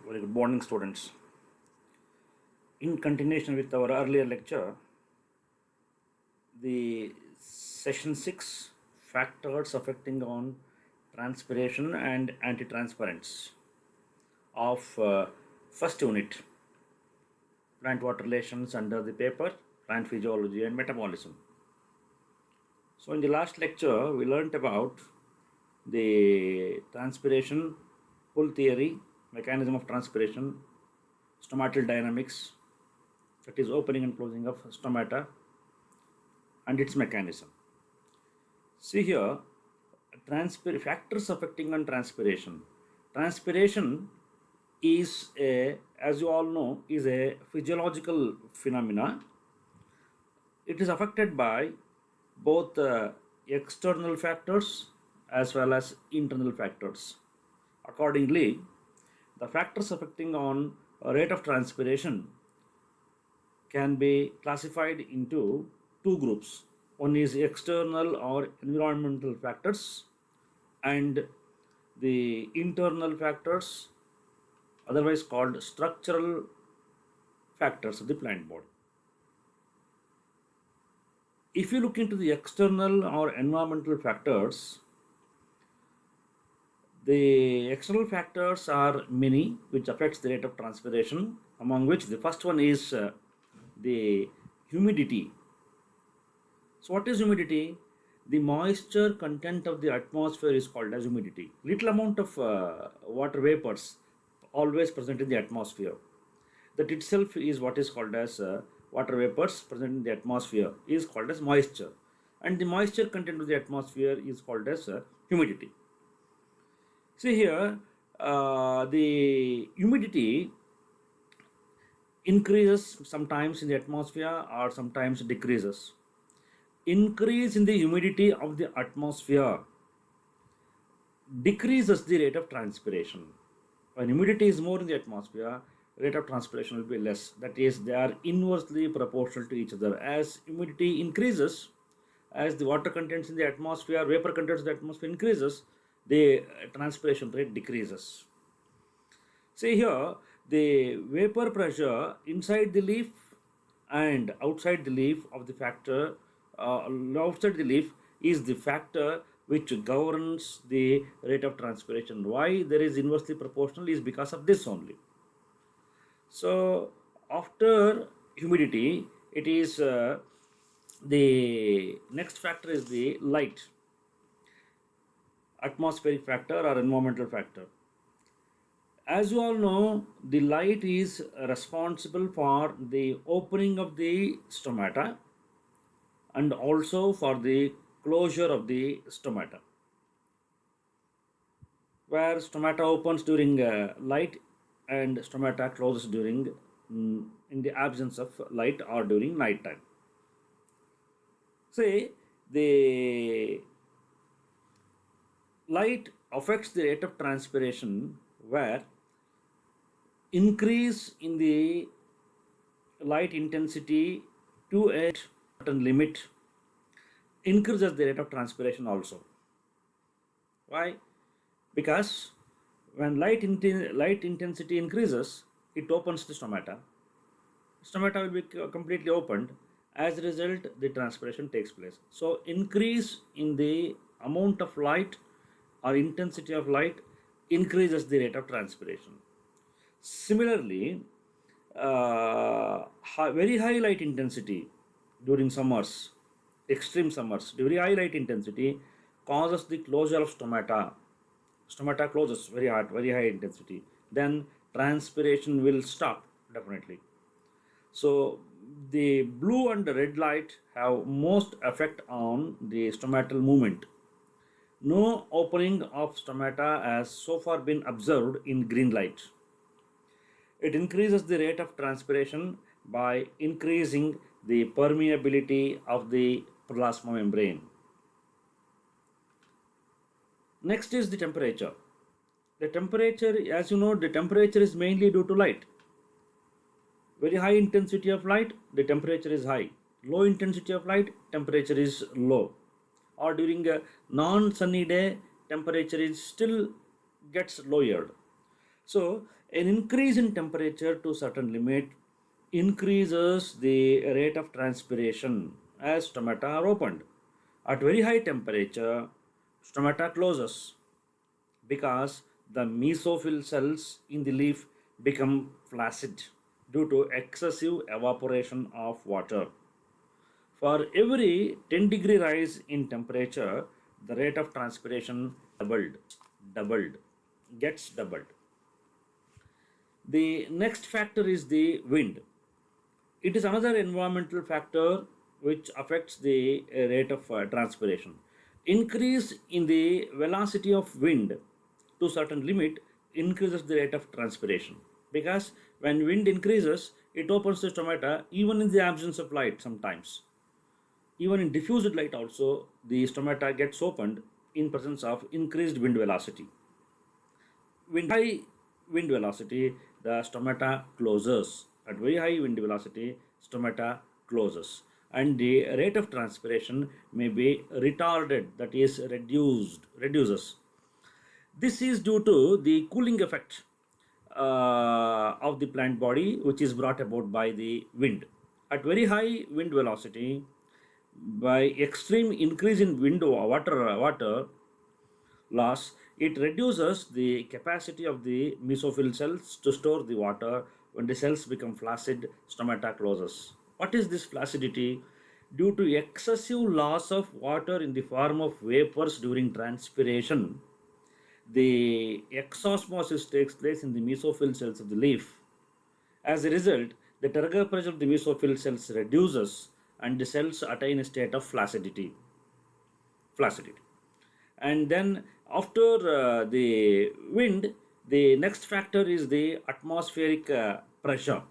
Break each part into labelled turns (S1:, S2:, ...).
S1: Very good morning, students. In continuation with our earlier lecture, the session 6 factors affecting on transpiration and anti-transparence of first unit plant water relations under the paper plant physiology and metabolism. So in the last lecture, we learnt about the transpiration, pull theory, mechanism of transpiration, stomatal dynamics, that is opening and closing of stomata, and its mechanism. See here, factors affecting on transpiration. Transpiration is a, as you all know, is a physiological phenomena. It is affected by both external factors as well as internal factors. Accordingly, the factors affecting on rate of transpiration can be classified into two groups. One is external or environmental factors, and the internal factors, otherwise called structural factors of the plant body. If you look into the external or environmental factors, the external factors are many which affects the rate of transpiration, among which the first one is the humidity. So what is humidity? The moisture content of the atmosphere is called as humidity. Little amount of water vapors always present in the atmosphere. That itself is what is called as water vapors present in the atmosphere is called as moisture. And the moisture content of the atmosphere is called as humidity. See here, the humidity increases sometimes in the atmosphere or sometimes decreases. Increase in the humidity of the atmosphere decreases the rate of transpiration. When humidity is more in the atmosphere, rate of transpiration will be less. That is, they are inversely proportional to each other. As humidity increases, as the water contents in the atmosphere, vapor contents in the atmosphere increases, the transpiration rate decreases. See here, the vapor pressure inside the leaf and outside the leaf of the factor, outside the leaf is the factor which governs the rate of transpiration. Why there is inversely proportional is because of this only. So after humidity, it is the next factor is the light, atmospheric factor or environmental factor. As you all know, the light is responsible for the opening of the stomata and also for the closure of the stomata. Where stomata opens during light and stomata closes during in the absence of light or during night time. Say the light affects the rate of transpiration where increase in the light intensity to a certain limit increases the rate of transpiration also. Why? Because when light intensity increases, it opens the stomata. Stomata will be completely opened. As a result, the transpiration takes place. So increase in the amount of light or intensity of light increases the rate of transpiration. Similarly, very high light intensity during summers, extreme summers, very high light intensity causes the closure of stomata. Stomata closes very hard, very high intensity. Then transpiration will stop definitely. So the blue and the red light have most effect on the stomatal movement. No opening of stomata has so far been observed in green light. It increases the rate of transpiration by increasing the permeability of the plasma membrane. Next is the temperature. The temperature, as you know, the temperature is mainly due to light. Very high intensity of light, the temperature is high. Low intensity of light, temperature is low. Or during a non-sunny day, temperature is still gets lowered. So An increase in temperature to certain limit increases the rate of transpiration as stomata are opened. At very high temperature, stomata closes because the mesophyll cells in the leaf become flaccid due to excessive evaporation of water. For every 10-degree rise in temperature, the rate of transpiration doubled, gets doubled. The next factor is the wind. It is another environmental factor which affects the rate of transpiration. Increase in the velocity of wind to certain limit increases the rate of transpiration, because when wind increases, it opens the stomata even in the absence of light sometimes. Even in diffused light also, the stomata gets opened in presence of increased wind velocity. High wind velocity, the stomata closes. At very high wind velocity, stomata closes. And the rate of transpiration may be retarded, that is reduces. This is due to the cooling effect of the plant body, which is brought about by the wind. At very high wind velocity, by extreme increase in water loss, it reduces the capacity of the mesophyll cells to store the water. When the cells become flaccid, stomata closes. What is this flaccidity? Due to excessive loss of water in the form of vapors during transpiration, the exosmosis takes place in the mesophyll cells of the leaf. As a result, the turgor pressure of the mesophyll cells reduces and the cells attain a state of flaccidity. And then after the wind, the next factor is the atmospheric pressure.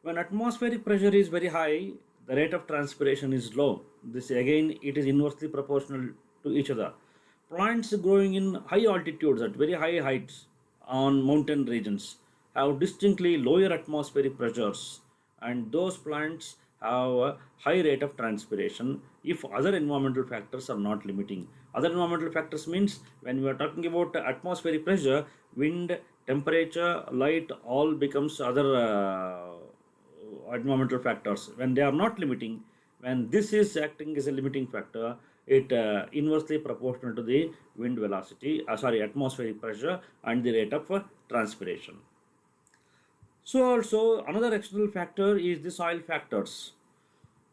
S1: When atmospheric pressure is very high, the rate of transpiration is low. This again, it is inversely proportional to each other. Plants growing in high altitudes at very high heights on mountain regions have distinctly lower atmospheric pressures, and those plants have a high rate of transpiration if other environmental factors are not limiting. Other environmental factors means when we are talking about atmospheric pressure, wind, temperature, light, all becomes other environmental factors. When they are not limiting, when this is acting as a limiting factor, it inversely proportional to the wind velocity, atmospheric pressure and the rate of transpiration. So also another external factor is the soil factors.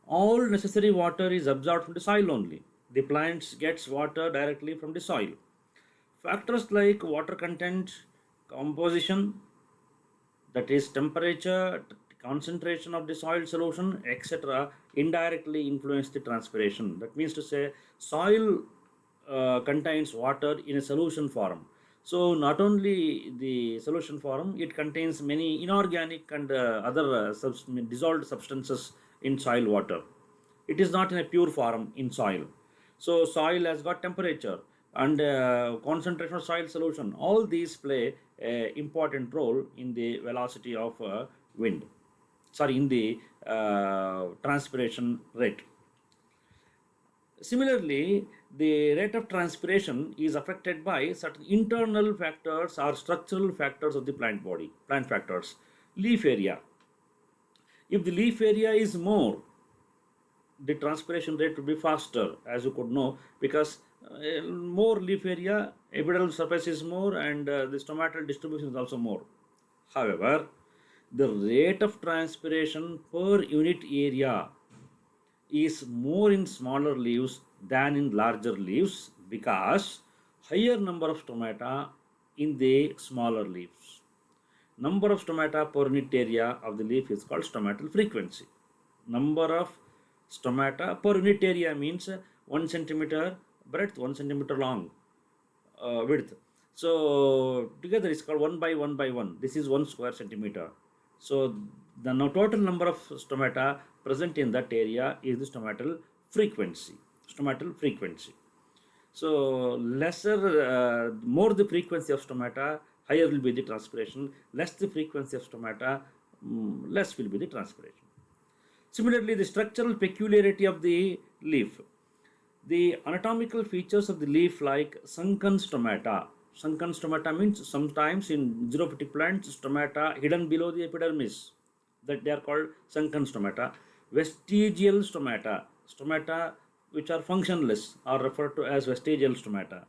S1: All necessary water is absorbed from the soil only. The plants gets water directly from the soil. Factors like water content, composition, that is temperature, concentration of the soil solution, etc., indirectly influence the transpiration. That means to say, soil contains water in a solution form. So not only the solution form, it contains many inorganic and other dissolved substances in soil water. It is not in a pure form in soil. So soil has got temperature and concentration of soil solution. All these play a important role in the velocity of wind. In the transpiration rate. Similarly, the rate of transpiration is affected by certain internal factors or structural factors of the plant body, plant factors. Leaf area. If the leaf area is more, the transpiration rate will be faster, as you could know, because more leaf area, epidermal surface is more, and the stomatal distribution is also more. However, the rate of transpiration per unit area is more in smaller leaves than in larger leaves, because higher number of stomata in the smaller leaves. Number of stomata per unit area of the leaf is called stomatal frequency. Number of stomata per unit area means 1 centimeter breadth, 1 centimeter long width. So together it's called 1 by 1 by 1. This is 1 square centimeter. So the total number of stomata present in that area is the stomatal frequency. Stomatal frequency. So more the frequency of stomata, higher will be the transpiration. Less the frequency of stomata, less will be the transpiration. Similarly, the structural peculiarity of the leaf. The anatomical features of the leaf, like sunken stomata, Sunken stomata means sometimes in xerophytic plants, stomata hidden below the epidermis, that they are called sunken stomata. Vestigial stomata, stomata which are functionless, are referred to as vestigial stomata.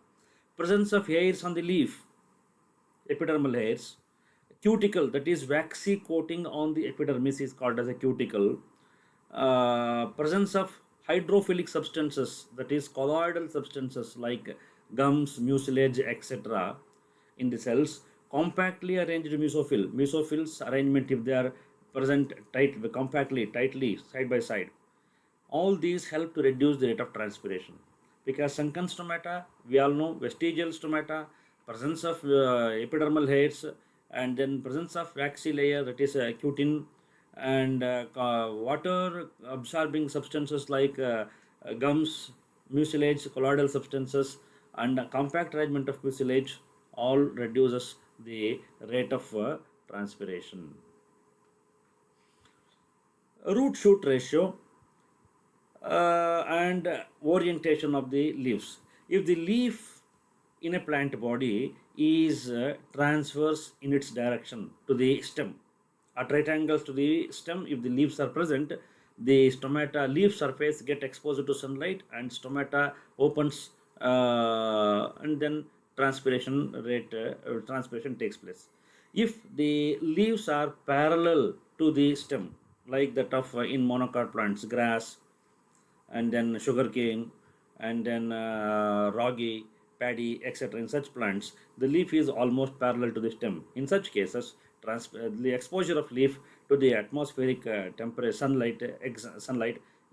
S1: Presence of hairs on the leaf, epidermal hairs. Cuticle, that is waxy coating on the epidermis, is called as a cuticle. Presence of hydrophilic substances, that is colloidal substances like gums, mucilage, etc. in the cells. Compactly arranged musophils arrangement, if they are present compactly, tightly, side by side. All these help to reduce the rate of transpiration. Because sunken stomata, we all know vestigial stomata, presence of epidermal hairs, and then presence of waxy layer, that is cutin, and water absorbing substances like gums, mucilage, colloidal substances, and compact arrangement of mucilage all reduces the rate of transpiration. Root shoot ratio and orientation of the leaves. If the leaf in a plant body is transverse in its direction to the stem, at right angles to the stem, if the leaves are present, the stomata leaf surface get exposed to sunlight and stomata opens, and then transpiration takes place. If the leaves are parallel to the stem, like that of in monocot plants, grass, and then sugarcane, and then ragi, paddy, etc. In such plants, the leaf is almost parallel to the stem. In such cases, the exposure of leaf to the atmospheric temperature sunlight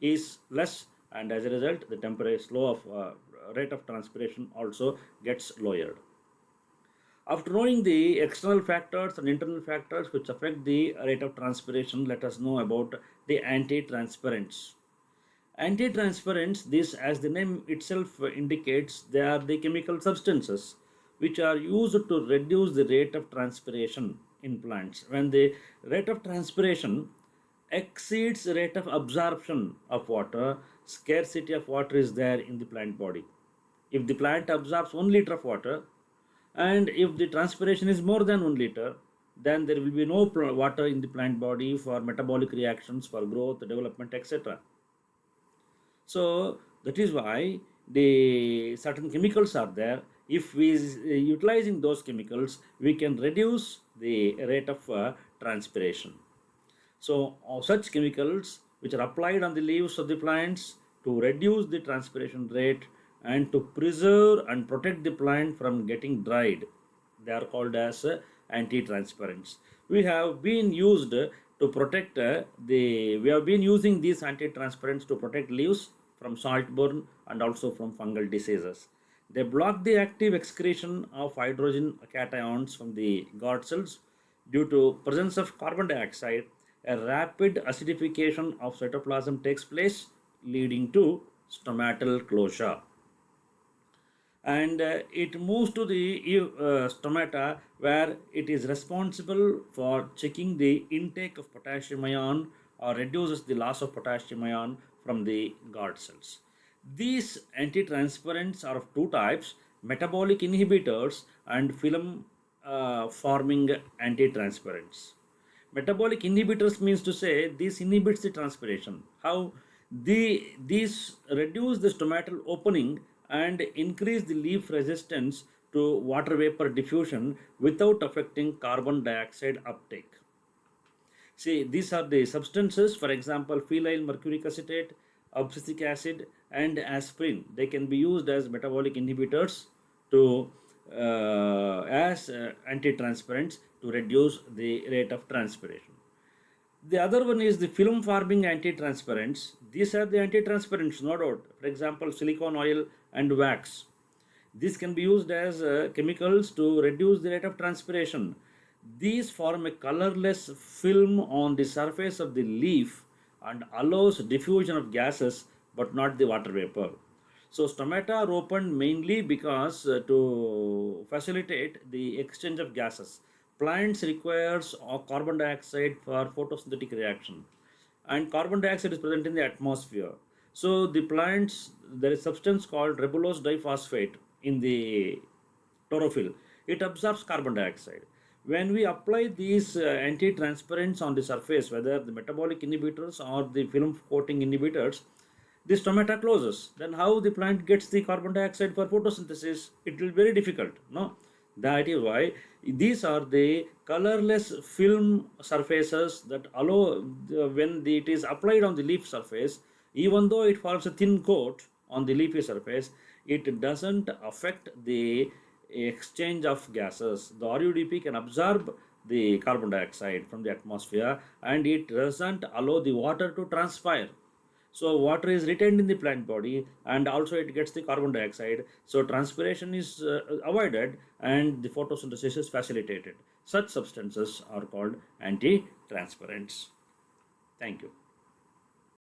S1: is less, and as a result, the temperature slow of rate of transpiration also gets lowered. After knowing the external factors and internal factors which affect the rate of transpiration, let us know about the anti-transpirants. Anti-transpirants, this as the name itself indicates, they are the chemical substances which are used to reduce the rate of transpiration in plants. When the rate of transpiration exceeds the rate of absorption of water, scarcity of water is there in the plant body. If the plant absorbs 1 liter of water, and if the transpiration is more than 1 liter, then there will be no water in the plant body for metabolic reactions, for growth, development, etc. So that is why the certain chemicals are there. If we utilizing those chemicals, we can reduce the rate of transpiration. So such chemicals which are applied on the leaves of the plants to reduce the transpiration rate and to preserve and protect the plant from getting dried, they are called as anti-transpirants. We have been used to protect we have been using these anti-transpirants to protect leaves from saltburn and also from fungal diseases. They block the active excretion of hydrogen cations from the guard cells. Due to presence of carbon dioxide, a rapid acidification of cytoplasm takes place, leading to stomatal closure, and it moves to the stomata, where it is responsible for checking the intake of potassium ion or reduces the loss of potassium ion from the guard cells. These anti-transpirants are of two types: metabolic inhibitors and film forming anti-transpirants. Metabolic inhibitors means to say this inhibits the transpiration. How? These reduce the stomatal opening and increase the leaf resistance to water vapor diffusion without affecting carbon dioxide uptake. See, these are the substances, for example, phenyl mercuric acetate, abscisic acid, and aspirin. They can be used as metabolic inhibitors to as anti-transpirants to reduce the rate of transpiration. The other one is the film forming anti-transpirants. These are the anti-transpirants, no doubt. For example, silicone oil and wax. This can be used as chemicals to reduce the rate of transpiration. These form a colorless film on the surface of the leaf and allows diffusion of gases but not the water vapor. So stomata are opened mainly because to facilitate the exchange of gases. Plants requires carbon dioxide for photosynthetic reaction, and carbon dioxide is present in the atmosphere. So the plants, there is substance called ribulose diphosphate in the chlorophyll. It absorbs carbon dioxide. When we apply these anti-transparents on the surface, whether the metabolic inhibitors or the film coating inhibitors, the stomata closes. Then how the plant gets the carbon dioxide for photosynthesis? It will be very difficult. No, that is why these are the colorless film surfaces that allow when it is applied on the leaf surface, even though it forms a thin coat on the leafy surface, it doesn't affect the exchange of gases. The RUDP can absorb the carbon dioxide from the atmosphere and it doesn't allow the water to transpire. So water is retained in the plant body and also it gets the carbon dioxide. So transpiration is avoided and the photosynthesis is facilitated. Such substances are called anti-transpirants. Thank you.